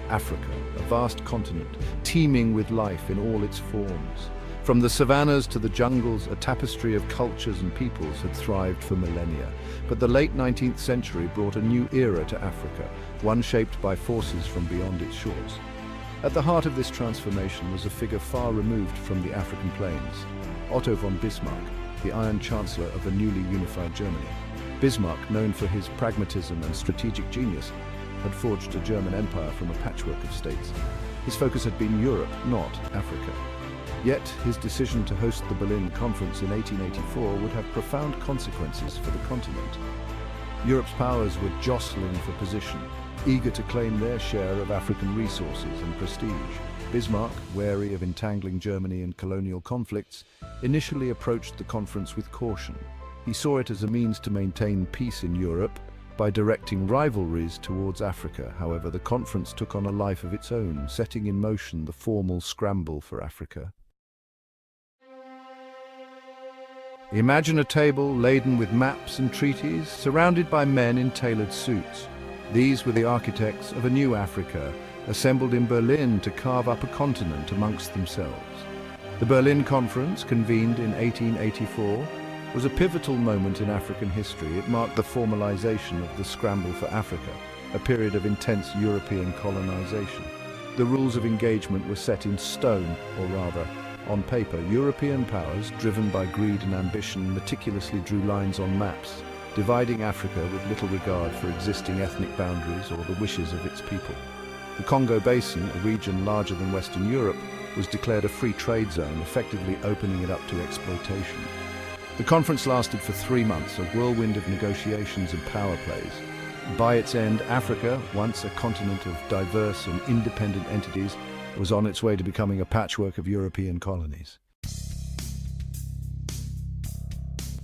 Africa, a vast continent, teeming with life in all its forms. From the savannas to the jungles, a tapestry of cultures and peoples had thrived for millennia. But the late 19th century brought a new era to Africa, one shaped by forces from beyond its shores. At the heart of this transformation was a figure far removed from the African plains, Otto von Bismarck, the Iron Chancellor of a newly unified Germany. Bismarck, known for his pragmatism and strategic genius, had forged a German empire from a patchwork of states. His focus had been Europe, not Africa. Yet, his decision to host the Berlin Conference in 1884 would have profound consequences for the continent. Europe's powers were jostling for position, eager to claim their share of African resources and prestige. Bismarck, wary of entangling Germany in colonial conflicts, initially approached the conference with caution. He saw it as a means to maintain peace in Europe by directing rivalries towards Africa. However, the conference took on a life of its own, setting in motion the formal Scramble for Africa. Imagine a table laden with maps and treaties, surrounded by men in tailored suits. These were the architects of a new Africa, assembled in Berlin to carve up a continent amongst themselves. The Berlin Conference, convened in 1884, was a pivotal moment in African history. It marked the formalization of the Scramble for Africa, a period of intense European colonization. The rules of engagement were set in stone, or rather, on paper. European powers, driven by greed and ambition, meticulously drew lines on maps, dividing Africa with little regard for existing ethnic boundaries or the wishes of its people. The Congo Basin, a region larger than Western Europe, was declared a free trade zone, effectively opening it up to exploitation. The conference lasted for 3 months, a whirlwind of negotiations and power plays. By its end, Africa, once a continent of diverse and independent entities, was on its way to becoming a patchwork of European colonies.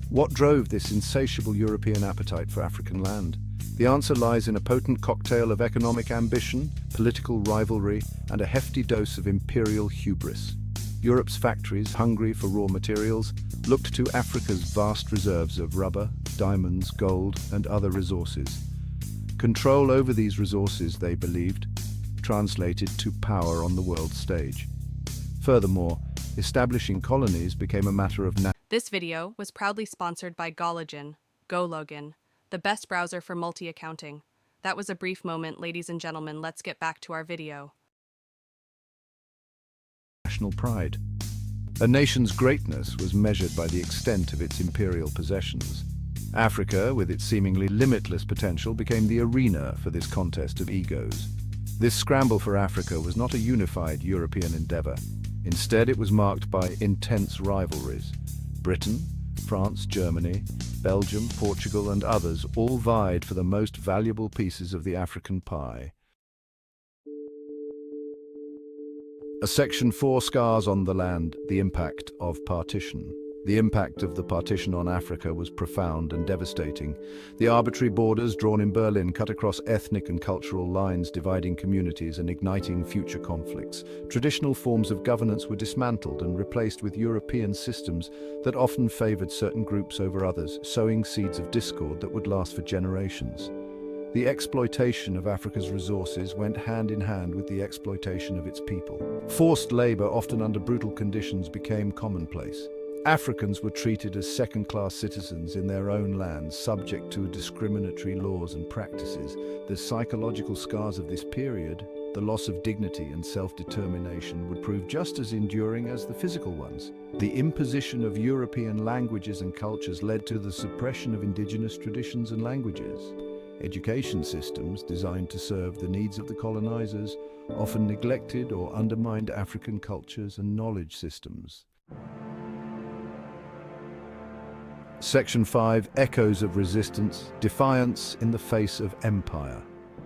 What drove this insatiable European appetite for African land? The answer lies in a potent cocktail of economic ambition, political rivalry, and a hefty dose of imperial hubris. Europe's factories, hungry for raw materials, looked to Africa's vast reserves of rubber, diamonds, gold, and other resources. Control over these resources, they believed, translated to power on the world stage. Furthermore, establishing colonies became a matter of This video was proudly sponsored by Gologen, the best browser for multi-accounting. That was a brief moment, ladies and gentlemen. Let's get back to our video. National pride. A nation's greatness was measured by the extent of its imperial possessions. Africa, with its seemingly limitless potential, became the arena for this contest of egos. This scramble for Africa was not a unified European endeavor. Instead, it was marked by intense rivalries. Britain, France, Germany, Belgium, Portugal, and others all vied for the most valuable pieces of the African pie. A Section 4 scars on the land, the impact of partition. The impact of the partition on Africa was profound and devastating. The arbitrary borders drawn in Berlin cut across ethnic and cultural lines, dividing communities and igniting future conflicts. Traditional forms of governance were dismantled and replaced with European systems that often favored certain groups over others, sowing seeds of discord that would last for generations. The exploitation of Africa's resources went hand in hand with the exploitation of its people. Forced labor, often under brutal conditions, became commonplace. Africans were treated as second-class citizens in their own lands, subject to discriminatory laws and practices. The psychological scars of this period, the loss of dignity and self-determination, would prove just as enduring as the physical ones. The imposition of European languages and cultures led to the suppression of indigenous traditions and languages. Education systems, designed to serve the needs of the colonizers, often neglected or undermined African cultures and knowledge systems. Section 5, Echoes of Resistance, Defiance in the Face of Empire.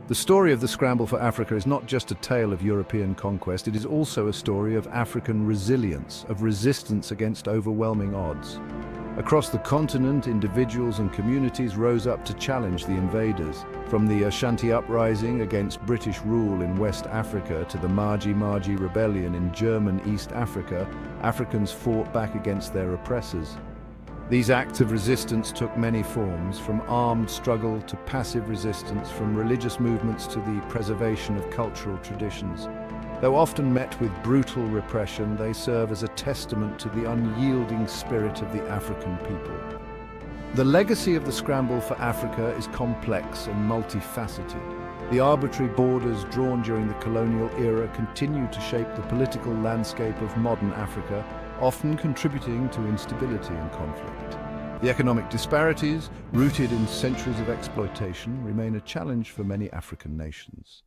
The story of the Scramble for Africa is not just a tale of European conquest, it is also a story of African resilience, of resistance against overwhelming odds. Across the continent, individuals and communities rose up to challenge the invaders. From the Ashanti uprising against British rule in West Africa to the Maji Rebellion in German East Africa, Africans fought back against their oppressors. These acts of resistance took many forms, from armed struggle to passive resistance, from religious movements to the preservation of cultural traditions. Though often met with brutal repression, they serve as a testament to the unyielding spirit of the African people. The legacy of the Scramble for Africa is complex and multifaceted. The arbitrary borders drawn during the colonial era continue to shape the political landscape of modern Africa, often contributing to instability and conflict. The economic disparities, rooted in centuries of exploitation, remain a challenge for many African nations.